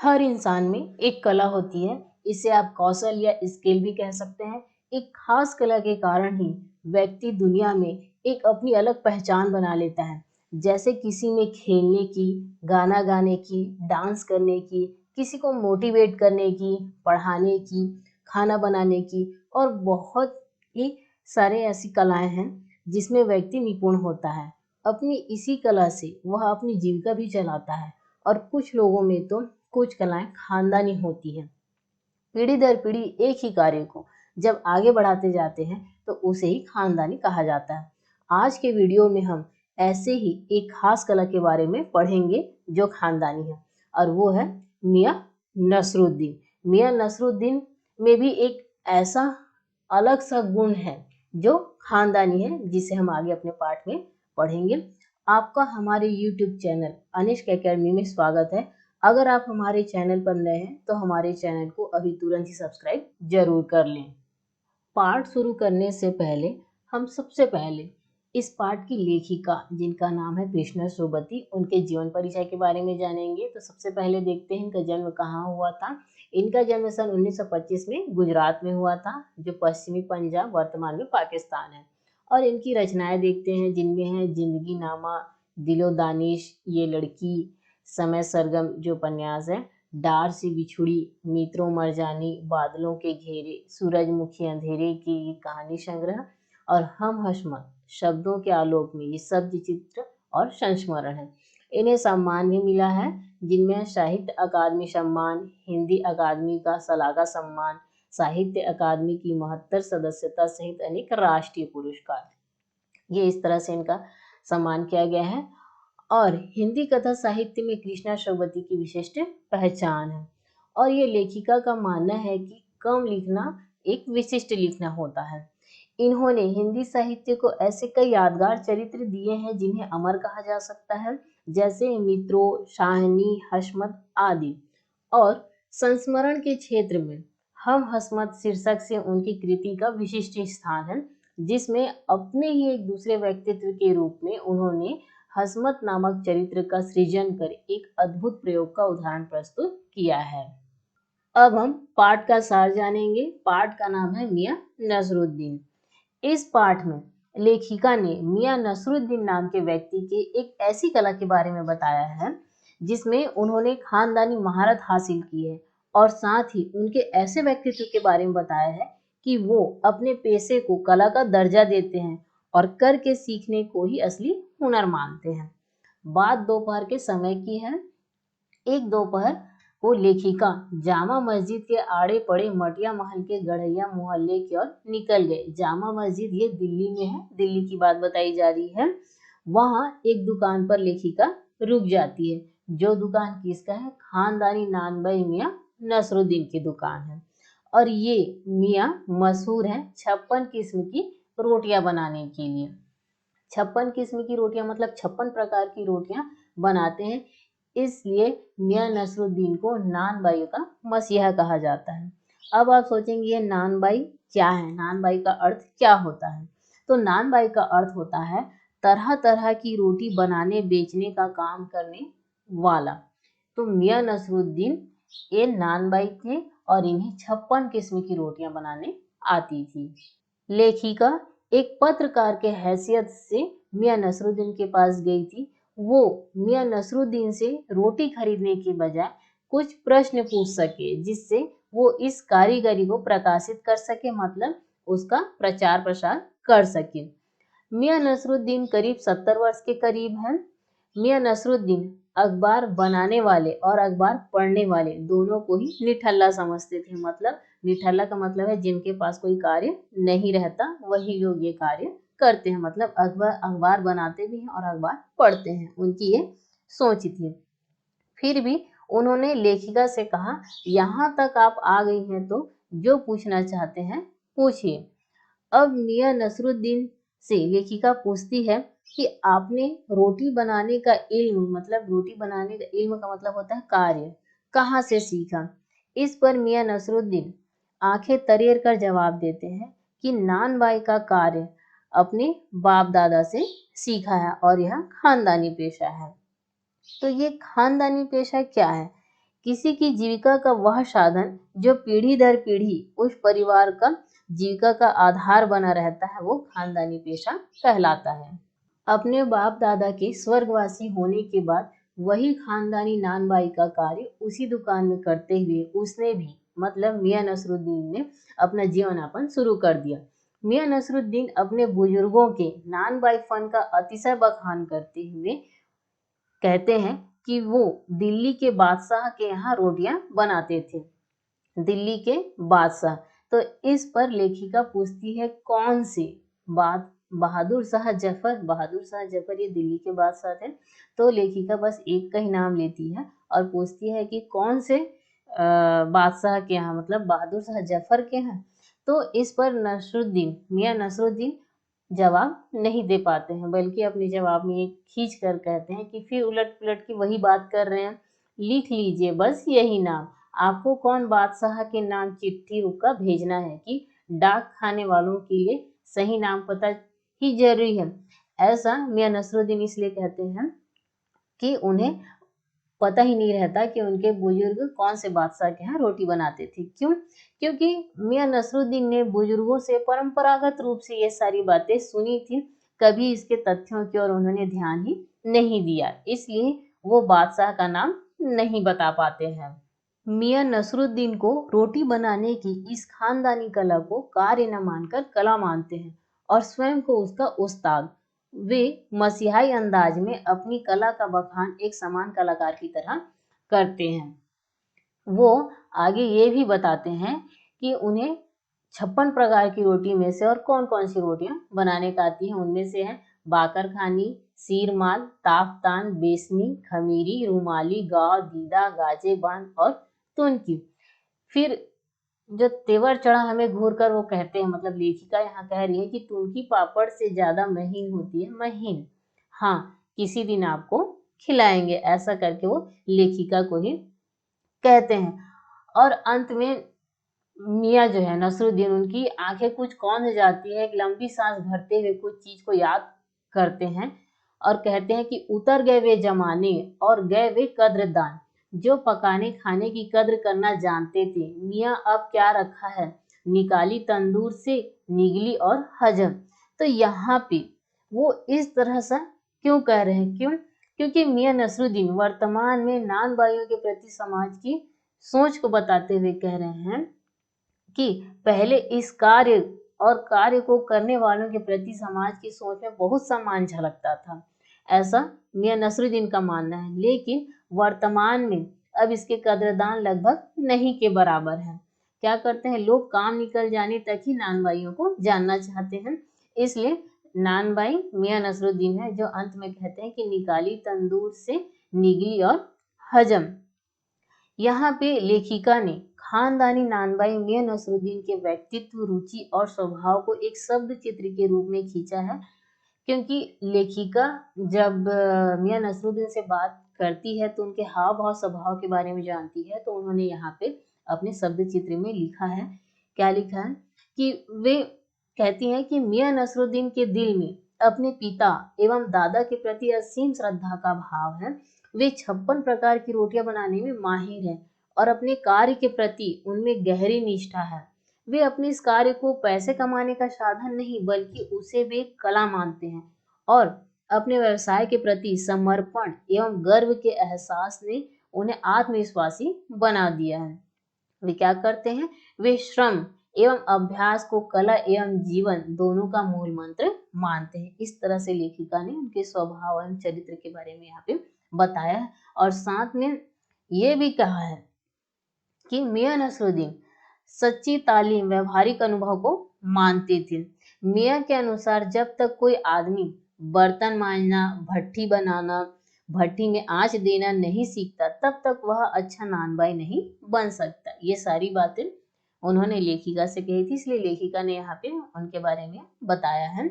हर इंसान में एक कला होती है। इसे आप कौशल या स्किल भी कह सकते हैं। एक खास कला के कारण ही व्यक्ति दुनिया में एक अपनी अलग पहचान बना लेता है। जैसे किसी में खेलने की, गाना गाने की, डांस करने की, किसी को मोटिवेट करने की, पढ़ाने की, खाना बनाने की और बहुत ही सारे ऐसी कलाएं हैं जिसमें व्यक्ति निपुण होता है। अपनी इसी कला से वह अपनी जीविका भी चलाता है। और कुछ लोगों में तो कुछ कलाएं खानदानी होती हैं। पीढ़ी दर पीढ़ी एक ही कार्य को जब आगे बढ़ाते जाते हैं तो उसे ही खानदानी कहा जाता है। आज के वीडियो में हम ऐसे ही एक खास कला के बारे में पढ़ेंगे जो खानदानी है, और वो है मियां नसरुद्दीन। मियां नसरुद्दीन में भी एक ऐसा अलग सा गुण है जो खानदानी है, जिसे हम आगे अपने पाठ में पढ़ेंगे। आपका हमारे YouTube चैनल अनिष्क एकेडमी में स्वागत है। अगर आप हमारे चैनल पर नए हैं तो हमारे चैनल को अभी तुरंत ही सब्सक्राइब जरूर कर लें। पाठ शुरू करने से पहले हम सबसे पहले इस पाठ की लेखिका, जिनका नाम है कृष्णा सोबती, उनके जीवन परिचय के बारे में जानेंगे। तो सबसे पहले देखते हैं इनका जन्म कहाँ हुआ था। इनका जन्म सन 1925 में गुजरात में हुआ था, जो पश्चिमी पंजाब वर्तमान में पाकिस्तान है। और इनकी रचनाएं देखते हैं, जिनमें है जिंदगी नामा, दिलो दानिश, ये लड़की, समय सरगम जो उपन्यास है, डार से बिछुड़ी, मित्रों मरजानी, बादलों के घेरे, सूरजमुखी अंधेरे की कहानी संग्रह और हम हशमत शब्दों के आलोक में, ये शब्द चित्र और संस्मरण है। इन्हें सम्मान भी मिला है, जिनमें साहित्य अकादमी सम्मान, हिंदी अकादमी का सलागा सम्मान, साहित्य अकादमी की 72 सदस्यता सहित अनेक राष्ट्रीय पुरस्कार। ये इस तरह से इनका सम्मान किया गया है। और हिंदी कथा साहित्य में कृष्णा सोबती की विशिष्ट पहचान है। और ये लेखिका का मानना है कि कम लिखना एक विशिष्ट लिखना होता है। इन्होंने हिंदी साहित्य को ऐसे कई यादगार चरित्र दिए हैं जिन्हें अमर कहा जा सकता है, जैसे मित्रों, शाहनी, हशमत आदि। और संस्मरण के क्षेत्र में हम हशमत शीर्षक से उनकी कृति का विशिष्ट स्थान है, जिसमें अपने ही एक दूसरे व्यक्तित्व के रूप में उन्होंने हशमत नामक चरित्र का सृजन कर एक अद्भुत प्रयोग का उदाहरण प्रस्तुत किया है। अब हम पाठ का सार जानेंगे। पाठ का नाम है मियां नसरुद्दीन। इस पाठ में लेखिका ने मियां नसरुद्दीन नाम के व्यक्ति के एक ऐसी कला के बारे में बताया है जिसमें उन्होंने खानदानी महारत हासिल की है, और साथ ही उनके ऐसे व्यक्तित्व के बारे में बताया है कि वो अपने पेशे को कला का दर्जा देते हैं और करके सीखने को ही असली हुनर मानते हैं। बात दोपहर के समय की है। एक दोपहर को लेखिका जामा मस्जिद के आड़े पड़े मटिया महल के गढ़ैया मोहल्ले की ओर निकल गए। जामा मस्जिद ये दिल्ली में है, दिल्ली की बात बताई जा रही है। वहां एक दुकान पर लेखिका रुक जाती है। जो दुकान किसका है? खानदानी नानबाई मियां नसरुद्दीन की दुकान है। और ये मियां मशहूर है 56 किस्म की रोटियां बनाने के लिए। 56 किस्म की रोटियां मतलब 56 प्रकार की रोटियां बनाते हैं, इसलिए मियां नसरुद्दीन को नानबाई का मसीहा कहा जाता है। अब आप सोचेंगे ये नानबाई क्या है, नानबाई का अर्थ क्या होता है? तो नानबाई का अर्थ होता है तरह तरह की रोटी बनाने बेचने का काम करने वाला। तो मियां नसरुद्दीन ये नानबाई थे और इन्हें 56 किस्म की रोटियां बनाने आती थी। लेखिका एक पत्रकार के हैसियत से मियां नसरुद्दीन के पास गई थी। वो मियां नसरुद्दीन से रोटी खरीदने के बजाय कुछ प्रश्न पूछ सके, जिससे वो इस कारीगरी को प्रकाशित कर सके, मतलब उसका प्रचार प्रसार कर सके। मियां नसरुद्दीन करीब 70 वर्ष के करीब हैं। मियां नसरुद्दीन अखबार बनाने वाले और अखबार पढ़ने वाले दोनों को ही निठल्ला समझते थे। मतलब निठल्ला का मतलब है जिनके पास कोई कार्य नहीं रहता, वही लोग ये कार्य करते हैं। मतलब अखबार बनाते भी हैं और अखबार पढ़ते हैं, उनकी ये सोच थी। फिर भी उन्होंने लेखिका से कहा, यहाँ तक आप आ गई हैं तो जो पूछना चाहते हैं पूछिए। अब मियां नसरुद्दीन से लेखिका पूछती है कि आपने रोटी बनाने का इल्म, मतलब रोटी बनाने का इल्म का मतलब होता है कार्य, कहाँ से सीखा? इस पर मियां नसरुद्दीन आंखें तरेर कर जवाब देते हैं कि नानबाई का कार्य अपने बाप दादा से सीखा है और यह खानदानी पेशा है। तो ये खानदानी पेशा क्या है? किसी की जीविका का वह साधन जो पीढ़ी दर पीढ़ी उस परिवार का जीविका का आधार बना रहता है, वो खानदानी पेशा कहलाता है। अपने बाप दादा के स्वर्गवासी होने के बाद वही खानदानी नानबाई का कार्य उसी दुकान में करते हुए उसने भी, मतलब मियां नसरुद्दीन ने अपना जीवन यापन शुरू कर दिया। मियां नसरुद्दीन अपने बुजुर्गों के नानबाई फन का अतिशय बखान करते हुए कहते हैं कि वो दिल्ली के बादशाह के यहाँ रोटियां बनाते थे। दिल्ली के बादशाह, तो इस पर लेखिका पूछती है कौन से बात, बहादुर शाह जफर। बहादुर शाह जफर ये दिल्ली के बादशाह थे। तो लेखिका बस एक का ही नाम लेती है और पूछती है कि कौन से बादशाह के यहाँ, मतलब बहादुर शाह जफर के यहाँ। तो इस पर नसरुद्दीन, मियां नसरुद्दीन जवाब नहीं दे पाते हैं, बल्कि अपने जवाब में ये खींच कर कहते हैं कि फिर उलट पुलट की वही बात कर रहे हैं, लिख लीजिए बस यही नाम, आपको कौन बादशाह के नाम चिट्ठी रुका भेजना है कि डाक खाने वालों के लिए सही नाम पता ही जरूरी है। ऐसा मियां नसरुद्दीन इसलिए कहते हैं कि उन्हें पता ही नहीं रहता कि उनके बुजुर्ग कौन से बादशाह के यहाँ रोटी बनाते थे। क्यों? क्योंकि मियां नसरुद्दीन ने बुजुर्गों से परंपरागत रूप से ये सारी बातें सुनी थी, कभी इसके तथ्यों की ओर उन्होंने ध्यान ही नहीं दिया, इसलिए वो बादशाह का नाम नहीं बता पाते हैं। मियां नसरुद्दीन को रोटी बनाने की इस खानदानी कला को कार्य न मानकर कला मानते हैं और स्वयं को उसका उस्ताद। वे मसीहाई अंदाज में अपनी कला का बखान एक समान कलाकार की तरह करते हैं। वो आगे ये भी बताते हैं कि उन्हें 56 प्रकार की रोटी में से और कौन कौन सी रोटियां बनाने का आती हैं। उनमें से है बाकर खानी, सीरमाल, ताफ्तान, बेसनी, खमीरी, रुमाली, गाव, दीदा, गाजे बांध और तुनकी। फिर जो तेवर चढ़ा हमें घूर कर, वो कहते हैं, मतलब लेखिका यहाँ कह रही है कि तुनकी पापड़ से ज्यादा महीन होती है, महीन। हाँ, किसी दिन आपको खिलाएंगे, ऐसा करके वो लेखिका को ही कहते हैं। और अंत में मियाँ जो है नसरुद्दीन, उनकी आंखें कुछ कौंध जाती है, एक लंबी सांस भरते हुए कुछ चीज को याद करते हैं और कहते हैं कि उतर गए वे जमाने और गए वे कद्रदान, जो पकाने खाने की कद्र करना जानते थे, मियाँ अब क्या रखा है, निकाली तंदूर से निगली और हजम। तो यहाँ पे वो इस तरह से क्यों कह रहे हैं? क्यों? क्योंकि मियाँ नसरुद्दीन वर्तमान में नान भाइयों के प्रति समाज की सोच को बताते हुए कह रहे हैं कि पहले इस कार्य और कार्य को करने वालों के प्रति समाज की सोच में बहुत सम्मान झलकता था, ऐसा मियां नसरुद्दीन का मानना है। लेकिन वर्तमान में अब इसके कदरदान लगभग नहीं के बराबर है। क्या करते हैं लोग? काम निकल जाने तक ही नानबाइयों को जानना चाहते हैं। इसलिए नानबाई मियां नसरुद्दीन है जो अंत में कहते हैं कि निकाली तंदूर से निगली और हजम। यहाँ पे लेखिका ने खानदानी नानबाई मियां नसरुद्दीन के व्यक्तित्व, रुचि और स्वभाव को एक शब्द चित्र के रूप में खींचा है। क्योंकि लेखिका जब मियां नसरुद्दीन से बात करती है तो उनके हाव भाव स्वभाव के बारे में जानती है, तो उन्होंने यहाँ पे अपने शब्द चित्र में लिखा है। क्या लिखा है? कि वे कहती हैं कि मियां नसरुद्दीन के दिल में अपने पिता एवं दादा के प्रति असीम श्रद्धा का भाव है। वे 56 प्रकार की रोटियां बनाने में माहिर हैं और अपने कार्य के प्रति उनमें गहरी निष्ठा है। वे अपने इस कार्य को पैसे कमाने का साधन नहीं, बल्कि उसे वे कला मानते हैं और अपने व्यवसाय के प्रति समर्पण एवं गर्व के एहसास ने उन्हें आत्मविश्वासी बना दिया है। वे क्या करते हैं? वे श्रम एवं अभ्यास को कला एवं जीवन दोनों का मूल मंत्र मानते हैं। इस तरह से लेखिका ने उनके स्वभाव एवं चरित्र के बारे में यहाँ पे बताया है और साथ में ये भी कहा है कि मियां नसरुद्दीन सच्ची तालीम, व्यवहारिक अनुभव को मानते थे। मियां के अनुसार जब तक कोई आदमी बर्तन मांजना, भट्टी बनाना, भट्टी में आंच देना नहीं सीखता, तब तक वह अच्छा नानबाई नहीं बन सकता। ये सारी बातें उन्होंने लेखिका से कही थी, इसलिए लेखिका ने यहाँ पे उनके बारे में बताया है।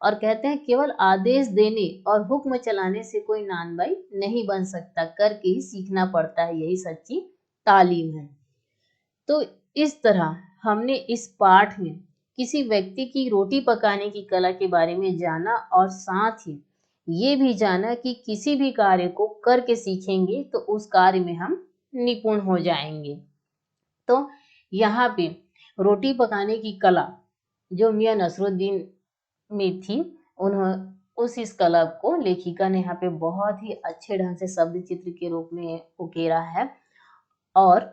और कहते हैं केवल आदेश देने और हुक्म चलाने से कोई नानबाई नहीं बन सकता, करके ही सीखना पड़ता है, यही सच्ची तालीम है। तो इस तरह हमने इस पाठ में किसी व्यक्ति की रोटी पकाने की कला के बारे में जाना और साथ ही ये भी जाना कि किसी भी कार्य को करके सीखेंगे तो उस कार्य में हम निपुण हो जाएंगे। तो यहाँ पे रोटी पकाने की कला जो मियां नसरुद्दीन में थी, इस कला को लेखिका ने यहाँ पे बहुत ही अच्छे ढंग से शब्द चित्र के रूप में उकेरा है। और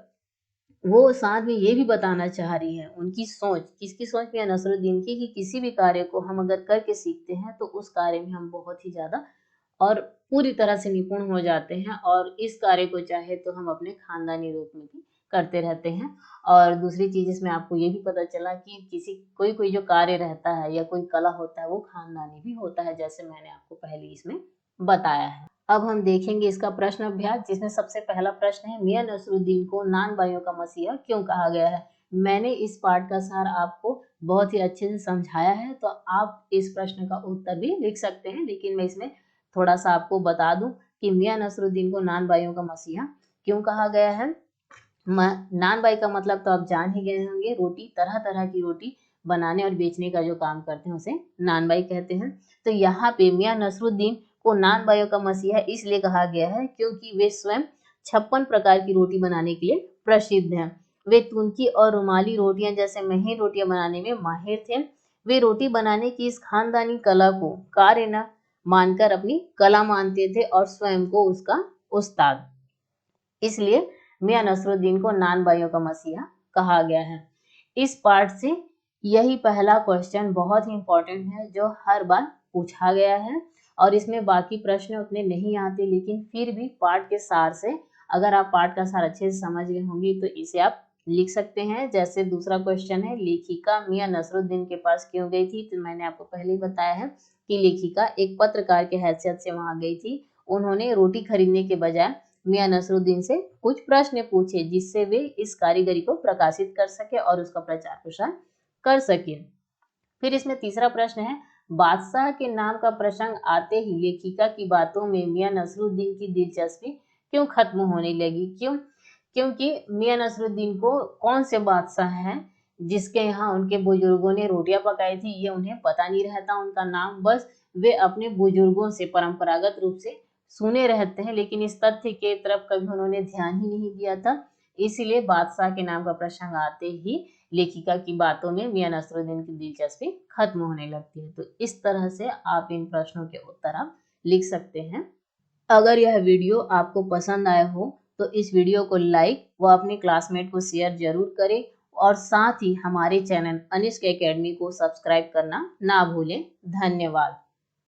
वो साथ में ये भी बताना चाह रही है, उनकी सोच, किसकी सोच, मियां नसरुद्दीन की, कि किसी भी कार्य को हम अगर करके सीखते हैं तो उस कार्य में हम बहुत ही ज्यादा और पूरी तरह से निपुण हो जाते हैं, और इस कार्य को चाहे तो हम अपने खानदानी रूप में भी करते रहते हैं। और दूसरी चीज इसमें आपको ये भी पता चला कि कोई कोई जो कार्य रहता है या कोई कला होता है वो खानदानी भी होता है, जैसे मैंने आपको पहले इसमें बताया है। अब हम देखेंगे इसका प्रश्न अभ्यास, जिसमें सबसे पहला प्रश्न है, मियां नसरुद्दीन को नान भाइयों का मसीहा क्यों कहा गया है। मैंने इस पाठ का सार आपको बहुत ही अच्छे से समझाया है, तो आप इस प्रश्न का उत्तर भी लिख सकते हैं, लेकिन मैं इसमें थोड़ा सा आपको बता दूं कि मियां नसरुद्दीन को नान भाइयों का मसीहा क्यों कहा गया है। नान भाई का मतलब तो आप जान ही गए होंगे, रोटी, तरह तरह की रोटी बनाने और बेचने का जो काम करते हैं उसे नान भाई कहते हैं। तो यहाँ पे मियां नसरुद्दीन को नान भाइयों का मसीहा इसलिए कहा गया है क्योंकि वे स्वयं 56 प्रकार की रोटी बनाने के लिए प्रसिद्ध हैं। वे तुनकी और रुमाली रोटियां जैसे महीन रोटियां बनाने में माहिर थे। वे रोटी बनाने की इस खानदानी कला को कार्य न मानकर अपनी कला मानते थे और स्वयं को उसका उस्ताद, इसलिए मियां नसरुद्दीन को नान भाइयों का मसीहा कहा गया है। इस पार्ट से यही पहला क्वेश्चन बहुत ही इंपॉर्टेंट है जो हर बार पूछा गया है, और इसमें बाकी प्रश्न उतने नहीं आते, लेकिन फिर भी पाठ के सार से, अगर आप पाठ का सार अच्छे से समझ गए होंगे तो इसे आप लिख सकते हैं। जैसे दूसरा क्वेश्चन है, लेखिका मियां नसरुद्दीन के पास क्यों गई थी, तो मैंने आपको पहले ही बताया है कि लेखिका एक पत्रकार के हैसियत से वहां गई थी। उन्होंने रोटी खरीदने के बजाय मियां नसरुद्दीन से कुछ प्रश्न पूछे, जिससे वे इस कारीगरी को प्रकाशित कर सके और उसका प्रचार प्रसार कर सके। फिर इसमें तीसरा प्रश्न है, बादशाह के नाम का प्रसंग आते ही लेखिका की बातों में मियां नसरुद्दीन की दिलचस्पी क्यों खत्म होने लगी। क्योंकि मियां नसरुद्दीन को कौन से बादशाह हैं जिसके यहाँ उनके बुजुर्गों ने रोटियां पकाई थी, ये उन्हें पता नहीं रहता उनका नाम, बस वे अपने बुजुर्गों से परंपरागत रूप से सुने रहते हैं, लेकिन इस तथ्य के तरफ कभी उन्होंने ध्यान ही नहीं दिया था। इसलिए बादशाह के नाम का प्रसंग आते ही लेखिका की बातों में मियां नसरुद्दीन की दिलचस्पी खत्म होने लगती है। तो इस तरह से आप इन प्रश्नों के उत्तर आप लिख सकते हैं। अगर यह वीडियो आपको पसंद आया हो तो इस वीडियो को लाइक व अपने क्लासमेट को शेयर जरूर करें, और साथ ही हमारे चैनल अनिष्क एकेडमी को सब्सक्राइब करना ना भूलें। धन्यवाद।